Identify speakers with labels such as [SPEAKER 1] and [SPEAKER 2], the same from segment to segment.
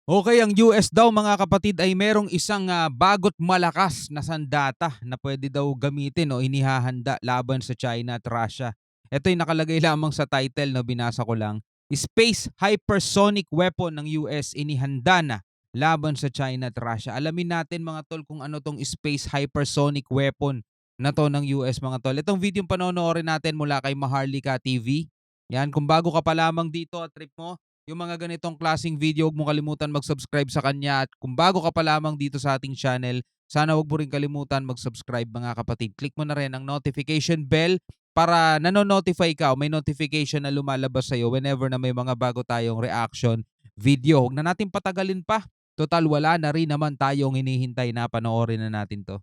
[SPEAKER 1] Okay, ang US daw mga kapatid ay merong isang bago't malakas na sandata na pwede daw gamitin o inihahanda laban sa China at Russia. Ito'y nakalagay lamang sa title, no, binasa ko lang. Space Hypersonic Weapon ng US inihanda na laban sa China at Russia. Alamin natin mga tol kung ano tong Space Hypersonic Weapon na to ng US mga tol. Itong video panonoorin natin mula kay Maharlika TV. Yan, kung bago ka pa lamang dito at trip mo yung mga ganitong klaseng video, huwag mo kalimutan mag-subscribe sa kanya. At kung bago ka pa lamang dito sa ating channel, sana huwag mo rin kalimutan mag-subscribe mga kapatid. Click mo na rin ang notification bell para nano-notify ka o may notification na lumalabas sa'yo whenever na may mga bago tayong reaction video. Huwag na natin patagalin pa. Total, wala na rin naman tayong hinihintay na panoorin na natin to.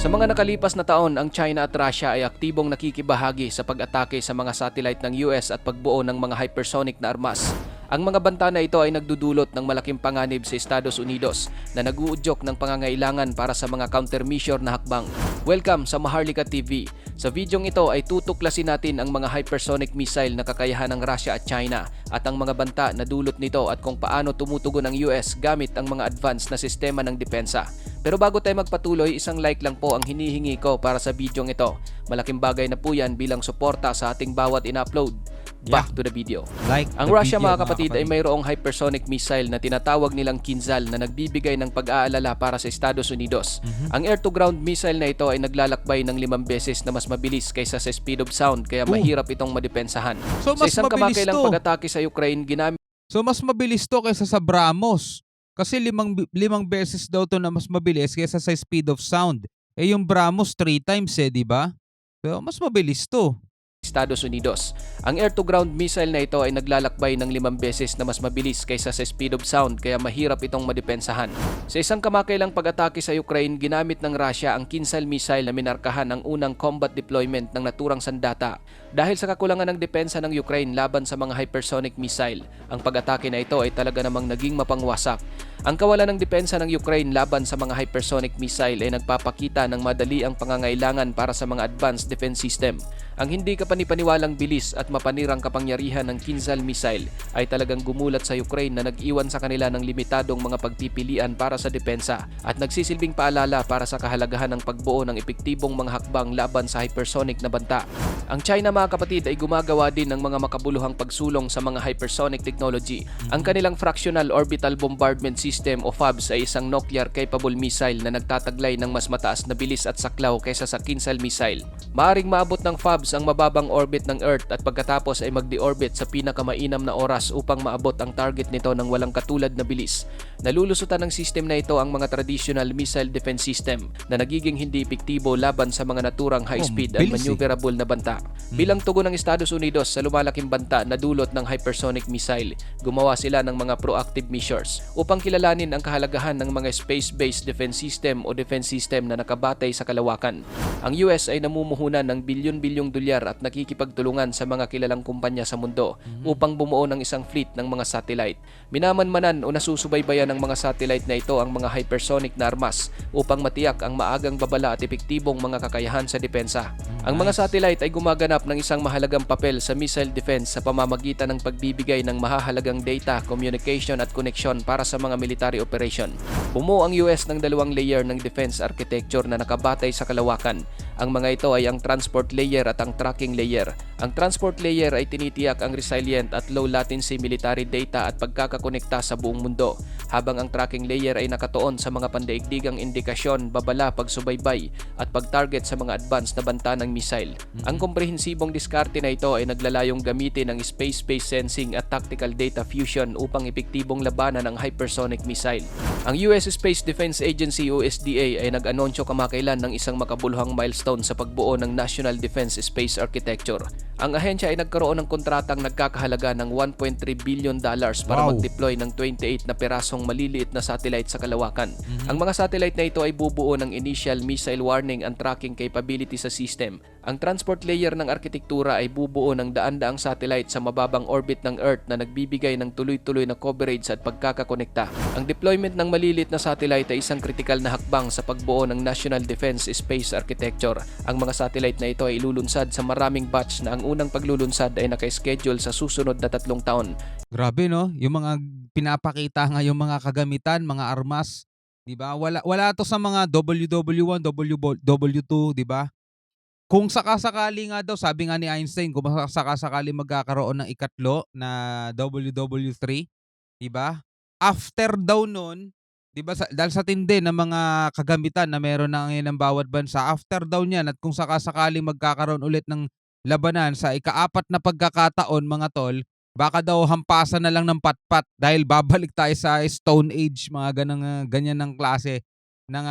[SPEAKER 2] Sa mga nakalipas na taon, ang China at Russia ay aktibong nakikibahagi sa pag-atake sa mga satellite ng US at pagbuo ng mga hypersonic na armas. Ang mga banta na ito ay nagdudulot ng malaking panganib sa Estados Unidos na nag-uudyok ng pangangailangan para sa mga countermeasure na hakbang. Welcome sa Maharlika TV. Sa videong ito ay tutuklasin natin ang mga hypersonic missile na kakayahan ng Russia at China at ang mga banta na dulot nito at kung paano tumutugon ang US gamit ang mga advanced na sistema ng depensa. Pero bago tayo magpatuloy, isang like lang po ang hinihingi ko para sa videong ito. Malaking bagay na po yan bilang suporta sa ating bawat in-upload. Back to the video. Ang Russia mga kapatid ay mayroong hypersonic missile na tinatawag nilang Kinzhal na nagbibigay ng pag-aalala para sa Estados Unidos. Ang air-to-ground missile na ito ay naglalakbay ng 5 beses na mas mabilis kaysa sa speed of sound kaya mahirap itong madepensahan.
[SPEAKER 1] So,
[SPEAKER 2] Sa
[SPEAKER 1] mas
[SPEAKER 2] isang
[SPEAKER 1] mabilis
[SPEAKER 2] kamakailang
[SPEAKER 1] to.
[SPEAKER 2] pag-atake sa Ukraine, ginamit
[SPEAKER 1] So mas mabilis to kaysa sa Brahmos. Kasi limang beses daw to na mas mabilis kaysa sa speed of sound. Eh yung Brahmos 3 times di ba? So mas mabilis to.
[SPEAKER 2] Estados Unidos. Ang air-to-ground missile na ito ay naglalakbay ng 5 beses na mas mabilis kaysa sa speed of sound kaya mahirap itong madepensahan. Sa isang kamakailang pag-atake sa Ukraine, ginamit ng Russia ang Kinzhal missile na minarkahan ang unang combat deployment ng naturang sandata. Dahil sa kakulangan ng depensa ng Ukraine laban sa mga hypersonic missile, ang pag-atake na ito ay talaga namang naging mapangwasak. Ang kawalan ng depensa ng Ukraine laban sa mga hypersonic missile ay nagpapakita ng madali ang pangangailangan para sa mga advanced defense system. Ang hindi kapanipaniwalang bilis at mapanirang kapangyarihan ng Kinzhal missile ay talagang gumulat sa Ukraine na nag-iwan sa kanila ng limitadong mga pagpipilian para sa depensa at nagsisilbing paalala para sa kahalagahan ng pagbuo ng epektibong mga hakbang laban sa hypersonic na banta. Ang China mga kapatid ay gumagawa din ng mga makabuluhang pagsulong sa mga hypersonic technology. Ang kanilang Fractional Orbital Bombardment System o FOBS ay isang nuclear-capable missile na nagtataglay ng mas mataas na bilis at saklaw kaysa sa Kinzhal missile. Maaring maabot ng FOBS ang mababang orbit ng Earth at pagkatapos ay mag-deorbit sa pinakamainam na oras upang maabot ang target nito ng walang katulad na bilis. Nalulusutan ng system na ito ang mga traditional missile defense system na nagiging hindi epektibo laban sa mga naturang high-speed at maneuverable na banta. Bilang tugon ng Estados Unidos sa lumalaking banta na dulot ng hypersonic missile, gumawa sila ng mga proactive measures upang kilalanin ang kahalagahan ng mga space-based defense system o defense system na nakabatay sa kalawakan. Ang US ay namumuhunan ng bilyon-bilyong dolyar at nakikipagtulungan sa mga kilalang kumpanya sa mundo upang bumuo ng isang fleet ng mga satellite. Minamanmanan o nasusubaybayan ng mga satellite na ito ang mga hypersonic na armas upang matiyak ang maagang babala at epektibong mga kakayahan sa depensa. Ang mga satellite ay gumaganap ng isang mahalagang papel sa missile defense sa pamamagitan ng pagbibigay ng mahahalagang data, communication at connection para sa mga military operation. Bumuo ang US ng 2 layer ng defense architecture na nakabatay sa kalawakan. Ang mga ito ay ang transport layer at ang tracking layer. Ang transport layer ay tinitiyak ang resilient at low latency military data at pagkakakonekta sa buong mundo, habang ang tracking layer ay nakatuon sa mga pandaigdigang indikasyon, babala, pagsubaybay at pag-target sa mga advanced na banta ng missile. Ang komprehensibong diskarte na ito ay naglalayong gamitin ang space-based sensing at tactical data fusion upang epektibong labanan ang hypersonic missile. Ang US Space Defense Agency o SDA ay nag-anunsyo kamakailan ng isang makabuluhang milestone sa pagbuo ng National Defense Space Architecture. Ang ahensya ay nagkaroon ng kontratang nagkakahalaga ng $1.3 billion para mag-deploy ng 28 na pirasong maliliit na satellite sa kalawakan. Ang mga satellite na ito ay bubuo ng initial missile warning and tracking capability sa system Ang transport layer ng arkitektura ay bubuo ng daan-daang satellite sa mababang orbit ng Earth na nagbibigay ng tuloy-tuloy na coverage at pagkakakonekta. Ang deployment ng malilit na satellite ay isang kritikal na hakbang sa pagbuo ng National Defense Space Architecture. Ang mga satellite na ito ay ilulunsad sa maraming batch na ang unang paglulunsad ay naka-schedule sa susunod na 3 taon.
[SPEAKER 1] Grabe 'no, yung mga pinapakita nga yung mga kagamitan, mga armas, 'di ba? Wala 'to sa mga WW1, WW2, 'di ba? Kung saka-sakali nga daw, sabi nga ni Einstein, kung saka-sakali magkakaroon ng ikatlo na WW3, 'di ba? After daw nun, 'di ba, dahil sa tindi ng mga kagamitan na meron na ngayon ng bawat bansa, after daw niyan at kung saka-sakaling magkakaroon ulit ng labanan sa ikaapat na pagkakataon, mga tol, baka daw hampasan na lang ng patpat dahil babalik tayo sa Stone Age, mga ganyan ng klase ng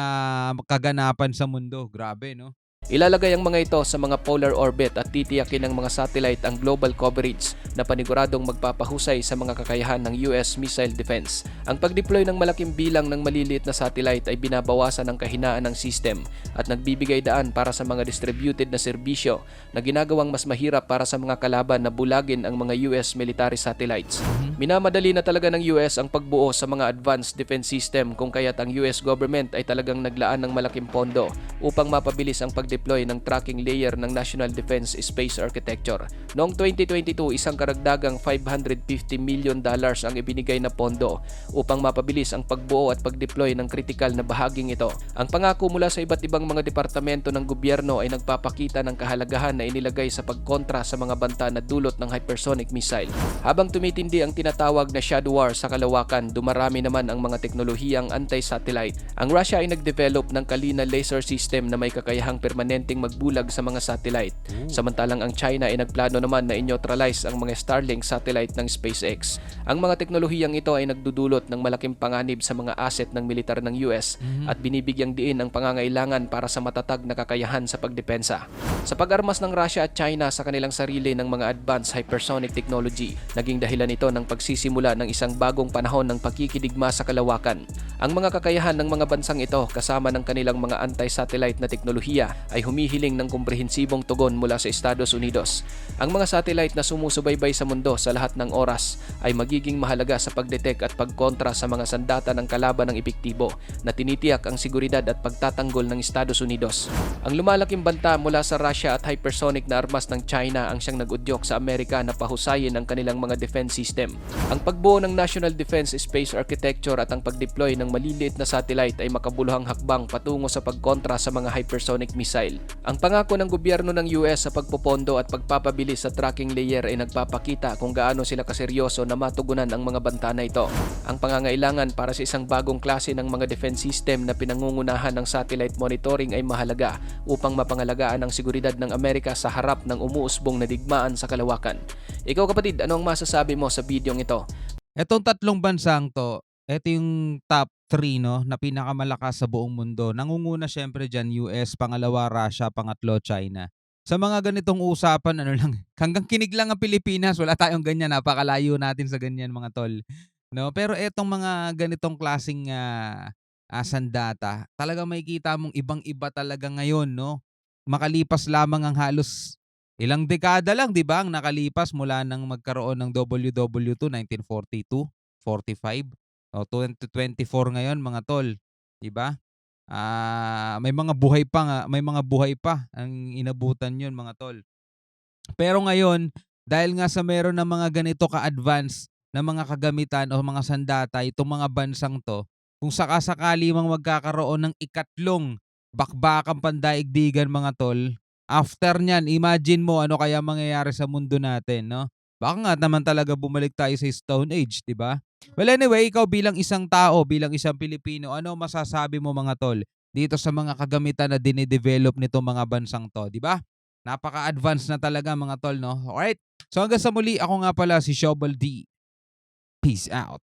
[SPEAKER 1] kaganapan sa mundo. Grabe 'no?
[SPEAKER 2] Ilalagay ang mga ito sa mga polar orbit at titiyakin ng mga satellite ang global coverage na paniguradong magpapahusay sa mga kakayahan ng US missile defense. Ang pag-deploy ng malaking bilang ng maliliit na satellite ay binabawasan ang kahinaan ng system at nagbibigay daan para sa mga distributed na serbisyo na ginagawang mas mahirap para sa mga kalaban na bulagin ang mga US military satellites. Minamadali na talaga ng US ang pagbuo sa mga advanced defense system kung kaya't ang US government ay talagang naglaan ng malaking pondo upang mapabilis ang pag-deploy ng tracking layer ng National Defense Space Architecture. Noong 2022, isang karagdagang $550 million ang ibinigay na pondo upang mapabilis ang pagbuo at pag-deploy ng kritikal na bahaging ito. Ang pangako mula sa iba't ibang mga departamento ng gobyerno ay nagpapakita ng kahalagahan na inilagay sa pagkontra sa mga banta na dulot ng hypersonic missile. Habang tumitindi ang tinatawag na shadow war sa kalawakan, dumarami naman ang mga teknolohiyang anti-satellite. Ang Russia ay nag-develop ng Kalina laser system na may kakayahang permanenteng magbulag sa mga satellite. Samantalang ang China ay nagplano naman na i-neutralize ang mga Starlink satellite ng SpaceX. Ang mga teknolohiyang ito ay nagdudulot ng malaking panganib sa mga asset ng militar ng US at binibigyang diin ang pangangailangan para sa matatag na kakayahan sa pagdepensa. Sa pag-armas ng Russia at China sa kanilang sarili ng mga advanced hypersonic technology, naging dahilan ito ng pagsisimula ng isang bagong panahon ng pagkikidigma sa kalawakan. Ang mga kakayahan ng mga bansang ito kasama ng kanilang mga anti-satellite na teknolohiya ay humihiling ng komprehensibong tugon mula sa Estados Unidos. Ang mga satellite na sumusubaybay sa mundo sa lahat ng oras ay magiging mahalaga sa pagdetect at pagkontra sa mga sandata ng kalaban ng epektibo na tinitiyak ang seguridad at pagtatanggol ng Estados Unidos. Ang lumalaking banta mula sa Russia at hypersonic na armas ng China ang siyang nag-udyok sa Amerika na pahusayin ang kanilang mga defense system. Ang pagbuo ng National Defense Space Architecture at ang pag-deploy ng maliliit na satellite ay makabuluhang hakbang patungo sa pagkontra sa mga hypersonic missile. Ang pangako ng gobyerno ng US sa pagpopondo at pagpapabilis sa tracking layer ay nagpapakita kung gaano sila kaseryoso na matugunan ang mga banta na ito. Ang pangangailangan para sa isang bagong klase ng mga defense system na pinangungunahan ng satellite monitoring ay mahalaga upang mapangalagaan ang seguridad ng Amerika sa harap ng umuusbong na digmaan sa kalawakan. Ikaw kapatid, ano ang masasabi mo sa bidyong ito?
[SPEAKER 1] Etong tatlong bansang 'to, eto yung top 3 'no, na pinakamalakas sa buong mundo. Nangunguna siyempre diyan US, pangalawa Russia, pangatlo China. Sa mga ganitong usapan ano lang, hanggang kinig lang ang Pilipinas, wala tayong ganyan, napakalayo natin sa ganyan mga tol, 'no? Pero etong mga ganitong klaseng, sandata, talagang makikita mong ibang-iba talaga ngayon 'no. Makalipas lamang ang halos ilang dekada lang, 'di ba, ang nakalipas mula nang magkaroon ng WW2, 1942, 45, o 2024 ngayon mga tol, 'di ba? May mga buhay pa ang inabutan 'yun mga tol. Pero ngayon, dahil nga sa meron ng mga ganito ka-advance na mga kagamitan o mga sandata itong mga bansang 'to, kung saka-sakali mang magkakaroon ng ikatlong bakbakang pandaigdigan mga tol, after niyan imagine mo ano kaya mangyayari sa mundo natin 'no? Baka nga naman talaga bumalik tayo sa Stone Age, 'di ba? Well anyway, ikaw bilang isang tao, bilang isang Pilipino, ano masasabi mo mga tol dito sa mga kagamitan na dine-develop nitong mga bansang 'to, 'di ba? Napaka-advance na talaga mga tol 'no. Alright, so hanggang sa muli, ako nga pala si Shobal D. Peace out.